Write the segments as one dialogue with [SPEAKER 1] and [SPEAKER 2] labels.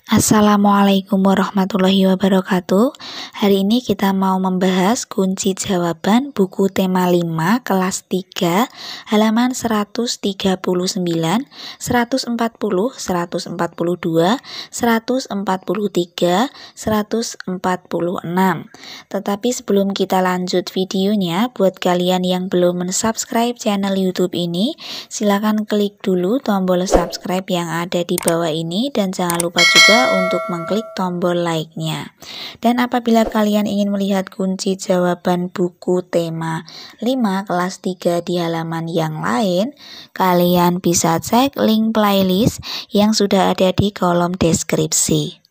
[SPEAKER 1] Assalamualaikum warahmatullahi wabarakatuh. Hari ini kita mau membahas kunci jawaban buku tema 5 kelas 3 halaman 139, 140, 142, 143, 146. Tetapi sebelum kita lanjut videonya, buat kalian yang belum mensubscribe channel YouTube ini, silakan klik dulu tombol subscribe yang ada di bawah ini dan jangan lupa juga untuk mengklik tombol like-nya. Dan apabila kalian ingin melihat kunci jawaban buku tema 5 kelas 3 di halaman yang lain, kalian bisa cek link playlist yang sudah ada di kolom deskripsi.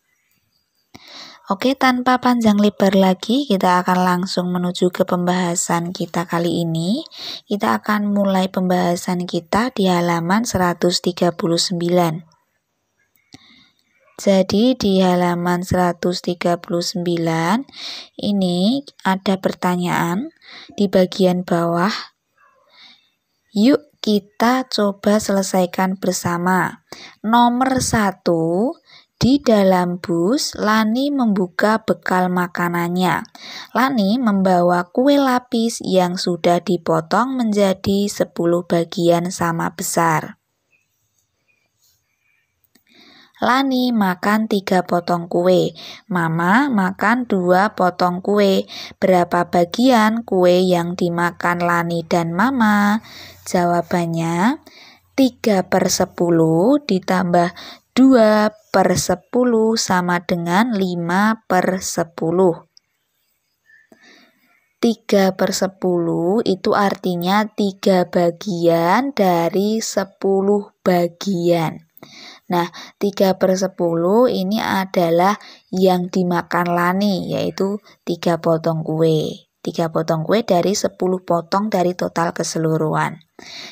[SPEAKER 1] Oke, tanpa panjang lebar lagi, kita akan langsung menuju ke pembahasan kita kali ini. Kita akan mulai pembahasan kita di halaman 139. Jadi di halaman 139 ini ada pertanyaan di bagian bawah. Yuk kita coba selesaikan bersama. Nomor 1, di dalam bus Lani membuka bekal makanannya. Lani membawa kue lapis yang sudah dipotong menjadi 10 bagian sama besar. Lani makan 3 potong kue, Mama makan 2 potong kue. Berapa bagian kue yang dimakan Lani dan Mama? Jawabannya 3/10 ditambah 2/10 sama dengan 5/10. 3/10 itu artinya 3 bagian dari 10 bagian. Nah, 3/10 ini adalah yang dimakan Lani, yaitu 3 potong kue. 3 potong kue dari 10 potong dari total keseluruhan.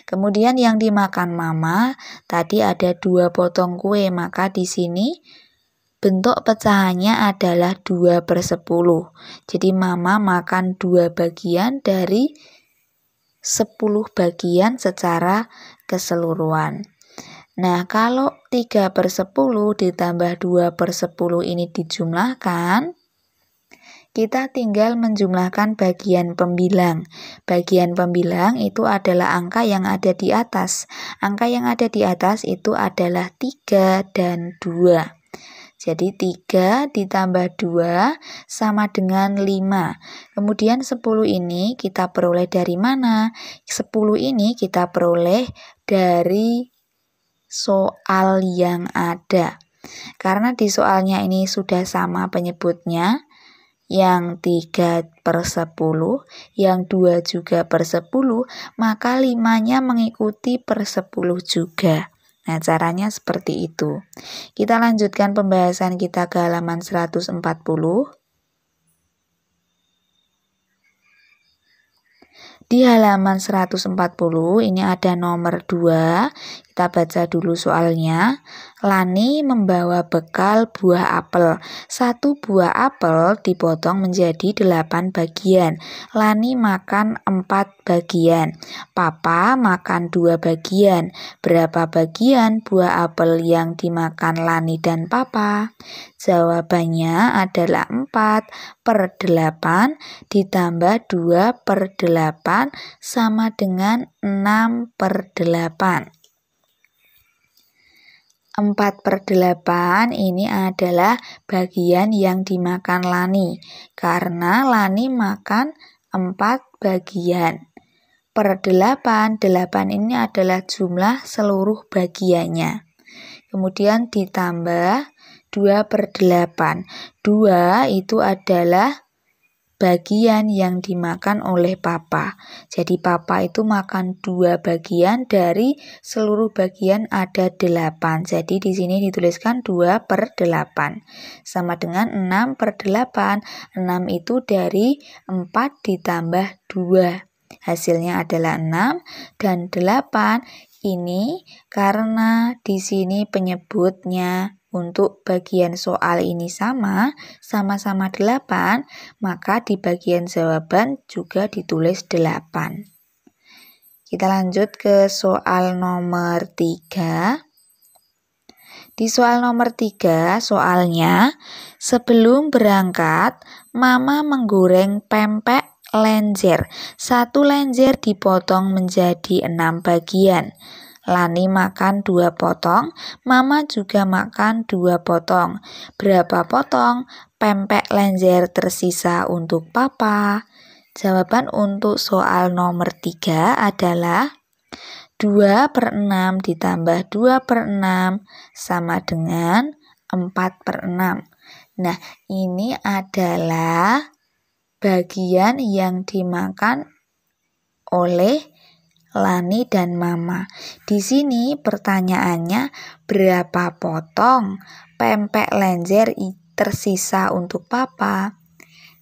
[SPEAKER 1] Kemudian yang dimakan Mama, tadi ada 2 potong kue, maka di sini bentuk pecahannya adalah 2/10. Jadi Mama makan 2 bagian dari 10 bagian secara keseluruhan. Nah, kalau 3/10 ditambah 2/10 ini dijumlahkan, kita tinggal menjumlahkan bagian pembilang. Bagian pembilang itu adalah angka yang ada di atas. Angka yang ada di atas itu adalah 3 dan 2. Jadi 3 ditambah 2 sama dengan 5. Kemudian 10 ini kita peroleh dari mana? 10 ini kita peroleh dari soal yang ada. Karena di soalnya ini sudah sama penyebutnya, yang 3/10, yang 2 juga per 10, maka 5-nya mengikuti per 10 juga. Nah, caranya seperti itu. Kita lanjutkan pembahasan kita ke halaman 140. Di halaman 140 ini ada nomor 2. Kita baca dulu soalnya. Lani membawa bekal buah apel. 1 buah apel dipotong menjadi 8 bagian. Lani makan 4 bagian. Papa makan 2 bagian. Berapa bagian buah apel yang dimakan Lani dan Papa? Jawabannya adalah 4/8 ditambah 2/8 sama dengan 6/8. 4/8 ini adalah bagian yang dimakan Lani, karena Lani makan 4 bagian. Per 8 ini adalah jumlah seluruh bagiannya. Kemudian ditambah 2/8. 2 itu adalah bagian yang dimakan oleh Papa. Jadi Papa itu makan 2 bagian dari seluruh bagian ada 8. Jadi di sini dituliskan 2/8 sama dengan 6/8. 6 itu dari 4 ditambah 2. Hasilnya adalah 6 dan 8. Ini karena di sini penyebutnya untuk bagian soal ini sama-sama 8, maka di bagian jawaban juga ditulis 8. Kita lanjut ke soal nomor 3. Di soal nomor 3, soalnya, sebelum berangkat, Mama menggoreng pempek lenjer. 1 lenjer dipotong menjadi 6 bagian. Lani makan 2 potong, Mama juga makan 2 potong. Berapa potong pempek lenjer tersisa untuk Papa? Jawaban untuk soal nomor 3 adalah 2/6 ditambah 2/6 sama dengan 4/6. Nah, ini adalah bagian yang dimakan oleh Lani dan Mama. Di sini pertanyaannya, berapa potong pempek lenjer tersisa untuk Papa?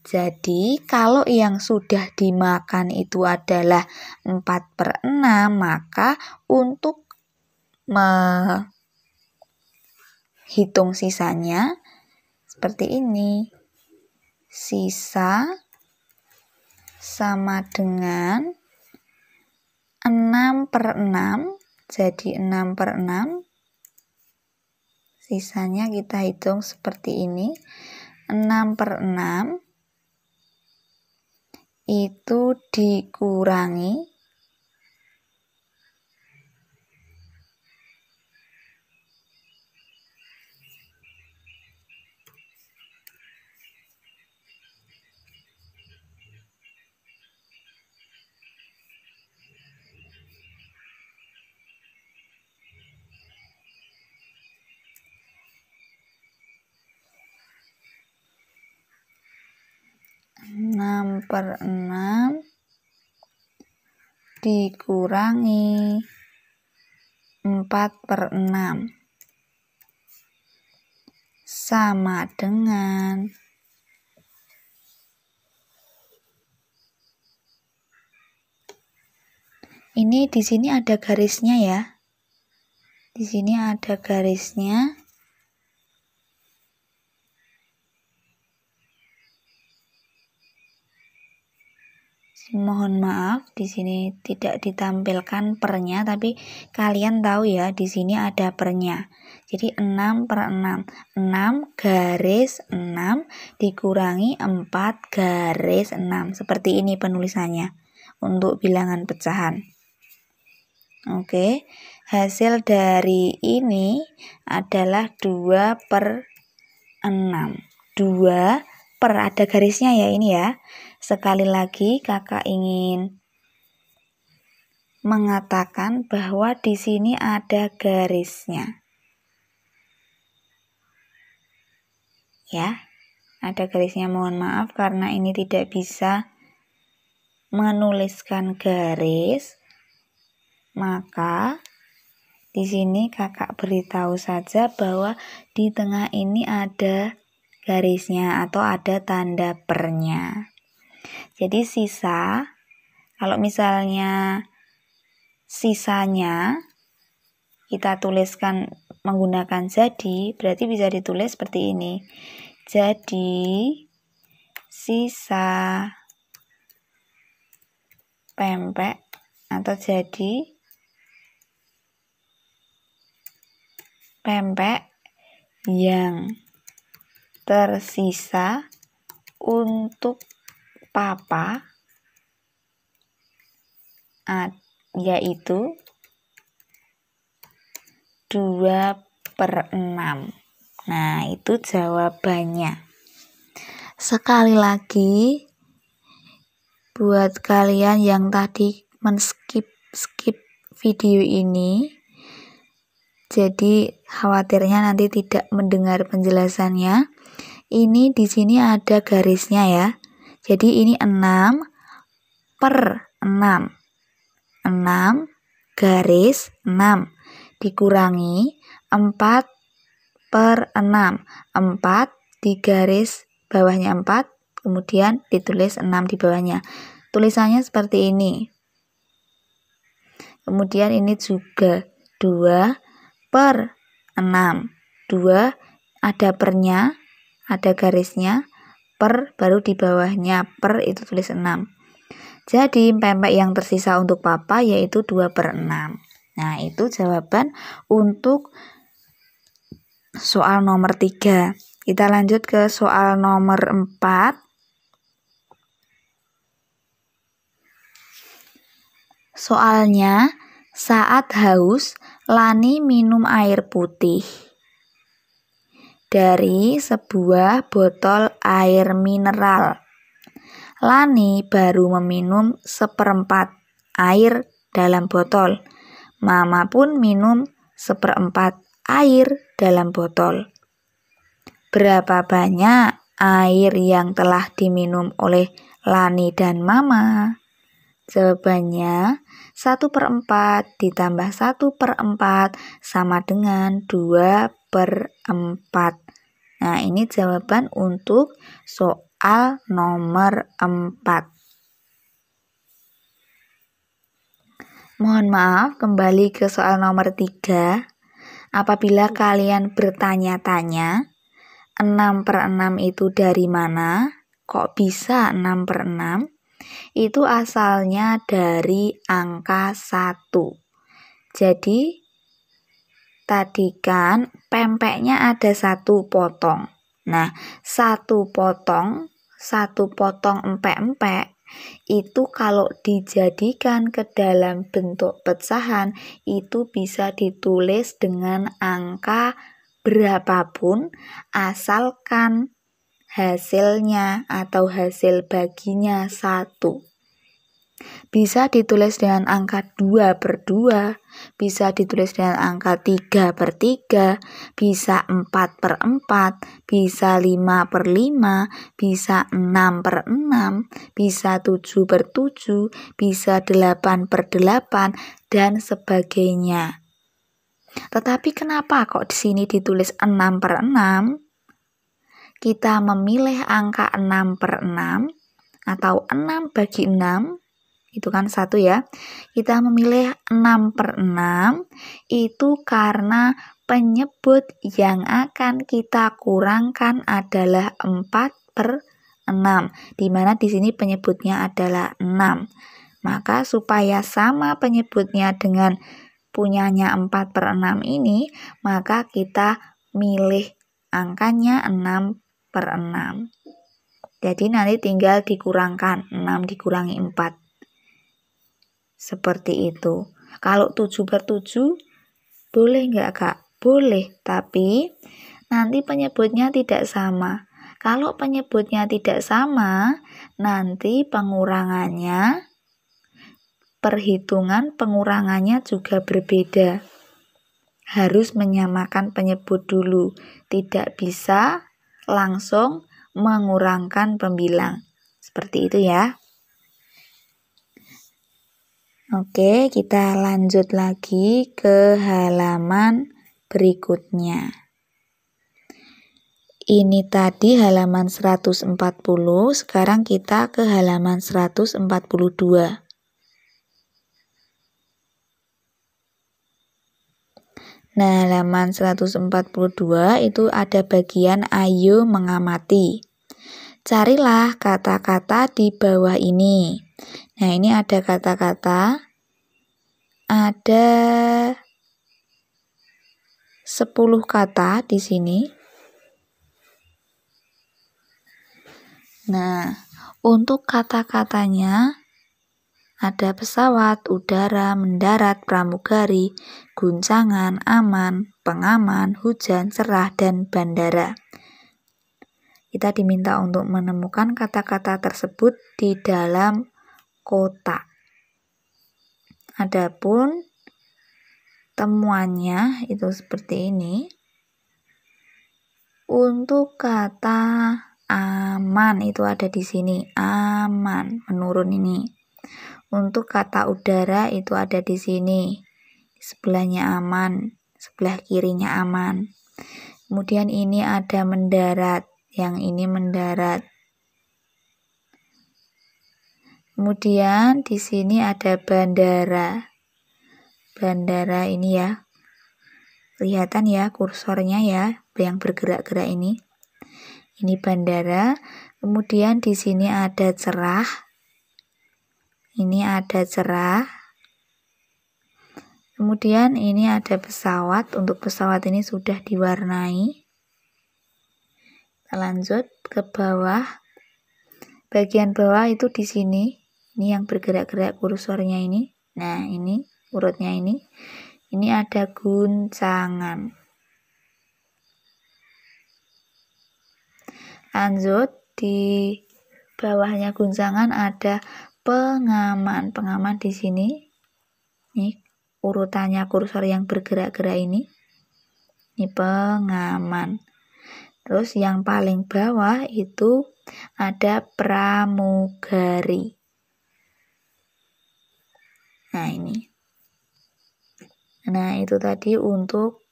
[SPEAKER 1] Jadi kalau yang sudah dimakan itu adalah 4/6, maka untuk menghitung sisanya seperti ini. Sisa sama dengan 6/6, jadi 6/6. Sisanya kita hitung seperti ini. 6/6 itu dikurangi 6/6 dikurangi 4/6 sama dengan ini. Di sini ada garisnya ya. Di sini ada garisnya. Mohon maaf, di sini tidak ditampilkan pernya, tapi kalian tahu ya, di sini ada pernya. Jadi 6/6, 6 garis 6 dikurangi 4 garis 6. Seperti ini penulisannya untuk bilangan pecahan. Oke, hasil dari ini adalah 2/6. 2 per, ada garisnya ya ini ya. Sekali lagi kakak ingin mengatakan bahwa di sini ada garisnya. Ya, ada garisnya. Mohon maaf karena ini tidak bisa menuliskan garis. Maka di sini kakak beritahu saja bahwa di tengah ini ada garisnya atau ada tanda pernya. Jadi sisa, kalau misalnya sisanya kita tuliskan menggunakan jadi, berarti bisa ditulis seperti ini. Jadi sisa pempek atau jadi pempek yang tersisa untuk Papa yaitu 2/6. Nah, itu jawabannya. Sekali lagi, buat kalian yang tadi skip video ini, jadi khawatirnya nanti tidak mendengar penjelasannya. Ini di sini ada garisnya ya. Jadi ini 6/6. 6 garis 6 dikurangi 4/6. 4 di garis bawahnya 4, kemudian ditulis 6 di bawahnya. Tulisannya seperti ini. Kemudian ini juga 2/6. 2 ada pernya, ada garisnya, per baru di bawahnya per itu tulis 6. Jadi pempek yang tersisa untuk Papa yaitu 2/6. Nah, itu jawaban untuk soal nomor 3. Kita lanjut ke soal nomor 4. Soalnya, saat haus, Lani minum air putih dari sebuah botol air mineral. Lani baru meminum 1/4 air dalam botol. Mama pun minum 1/4 air dalam botol. Berapa banyak air yang telah diminum oleh Lani dan Mama? Jawabannya 1/4 ditambah 1/4 sama dengan 2/4. Nah, ini jawaban untuk soal nomor 4. Mohon maaf, kembali ke soal nomor 3. Apabila kalian bertanya-tanya, 6/6 itu dari mana? Kok bisa 6/6? Itu asalnya dari angka 1. Jadi, tadi kan pempeknya ada 1 potong. Nah, 1 potong empek-empek itu kalau dijadikan ke dalam bentuk pecahan itu bisa ditulis dengan angka berapapun asalkan hasilnya atau hasil baginya 1. Bisa ditulis dengan angka 2/2, bisa ditulis dengan angka 3/3, bisa 4/4, bisa 5/5, bisa 6/6, bisa 7/7, bisa 8/8, dan sebagainya. Tetapi kenapa kok di sini ditulis 6/6? Kita memilih angka 6/6 atau 6/6, itu kan 1 ya. Kita memilih 6/6 itu karena penyebut yang akan kita kurangkan adalah 4/6, di mana di sini penyebutnya adalah 6. Maka supaya sama penyebutnya dengan punyanya 4/6 ini, maka kita milih angkanya 6/6. Jadi nanti tinggal dikurangkan 6 dikurangi 4. Seperti itu. Kalau 7/7 boleh nggak, Kak? Boleh, tapi nanti penyebutnya tidak sama. Kalau penyebutnya tidak sama, nanti perhitungan pengurangannya juga berbeda. Harus menyamakan penyebut dulu. Tidak bisa langsung mengurangkan pembilang. Seperti itu ya. Oke, kita lanjut lagi ke halaman berikutnya. Ini tadi halaman 140, sekarang kita ke halaman 142. Nah, halaman 142 itu ada bagian ayo mengamati. Carilah kata-kata di bawah ini. Nah, ini ada kata-kata, ada 10 kata di sini. Nah, untuk kata-katanya ada pesawat, udara, mendarat, pramugari, guncangan, aman, pengaman, hujan, cerah, dan bandara. Kita diminta untuk menemukan kata-kata tersebut di dalam kotak. Adapun temuannya itu seperti ini. Untuk kata aman itu ada di sini, aman, menurun ini. Untuk kata udara itu ada di sini. Sebelahnya aman, sebelah kirinya aman. Kemudian ini ada mendarat, yang ini mendarat. Kemudian di sini ada bandara. Bandara ini ya. Kelihatan ya kursornya ya, yang bergerak-gerak ini. Ini bandara. Kemudian di sini ada cerah. Ini ada cerah. Kemudian ini ada pesawat. Untuk pesawat ini sudah diwarnai. Kita lanjut ke bawah. Bagian bawah itu di sini. Ini yang bergerak-gerak kursornya ini. Nah, ini urutnya ini. Ini ada guncangan. Lanjut, di bawahnya guncangan ada pengaman. Pengaman di sini. Nih, urutannya kursor yang bergerak-gerak ini. Ini pengaman. Terus yang paling bawah itu ada pramugari. Nah, ini. Nah, itu tadi untuk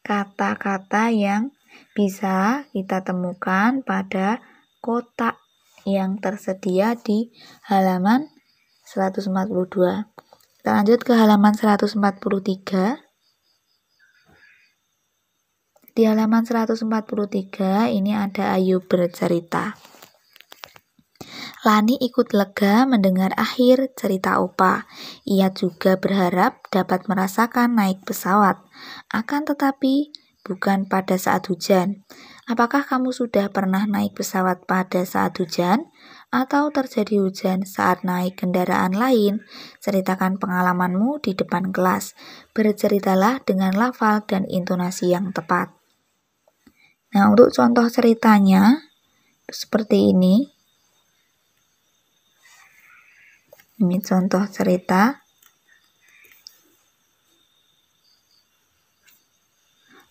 [SPEAKER 1] kata-kata yang bisa kita temukan pada kotak yang tersedia di halaman 142. Kita lanjut ke halaman 143. Di halaman 143 ini ada Ayu bercerita. Lani ikut lega mendengar akhir cerita Opa. Ia juga berharap dapat merasakan naik pesawat. Akan tetapi, bukan pada saat hujan. Apakah kamu sudah pernah naik pesawat pada saat hujan? Atau terjadi hujan saat naik kendaraan lain? Ceritakan pengalamanmu di depan kelas. Berceritalah dengan lafal dan intonasi yang tepat. Nah, untuk contoh ceritanya, seperti ini. Ini contoh cerita.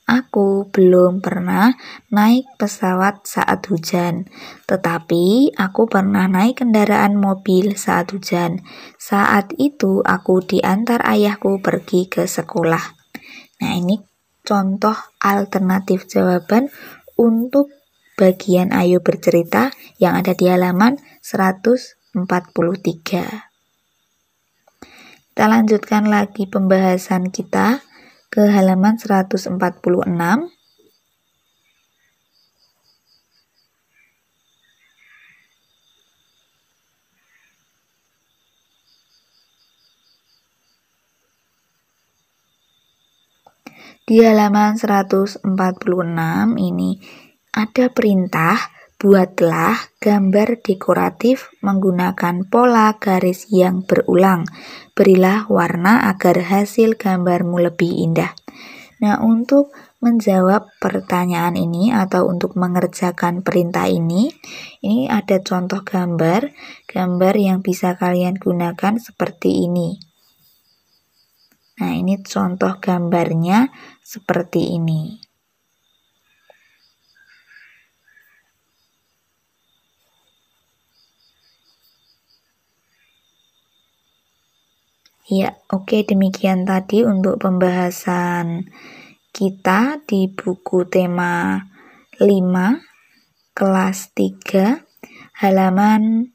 [SPEAKER 1] Aku belum pernah naik pesawat saat hujan, tetapi aku pernah naik kendaraan mobil saat hujan. Saat itu aku diantar ayahku pergi ke sekolah. Nah, ini contoh alternatif jawaban untuk bagian Ayu bercerita yang ada di halaman 143. Kita lanjutkan lagi pembahasan kita ke halaman 146. Di halaman 146 ini ada perintah, buatlah gambar dekoratif menggunakan pola garis yang berulang. Berilah warna agar hasil gambarmu lebih indah. Nah, untuk menjawab pertanyaan ini atau untuk mengerjakan perintah ini ada contoh gambar yang bisa kalian gunakan seperti ini. Nah, ini contoh gambarnya seperti ini. Ya, oke, demikian tadi untuk pembahasan kita di buku tema 5 kelas 3 halaman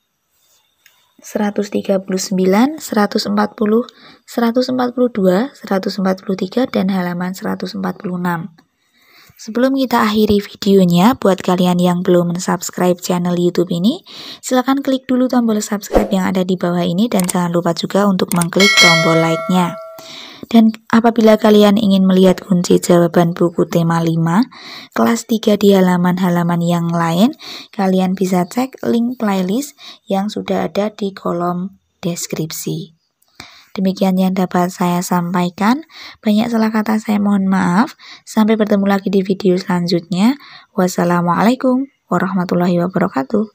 [SPEAKER 1] 139, 140, 142, 143 dan halaman 146. Sebelum kita akhiri videonya, buat kalian yang belum subscribe channel YouTube ini, silahkan klik dulu tombol subscribe yang ada di bawah ini dan jangan lupa juga untuk mengklik tombol like-nya. Dan apabila kalian ingin melihat kunci jawaban buku tema 5, kelas 3 di halaman-halaman yang lain, kalian bisa cek link playlist yang sudah ada di kolom deskripsi. Demikian yang dapat saya sampaikan. Banyak salah kata saya mohon maaf. Sampai bertemu lagi di video selanjutnya. Wassalamualaikum warahmatullahi wabarakatuh.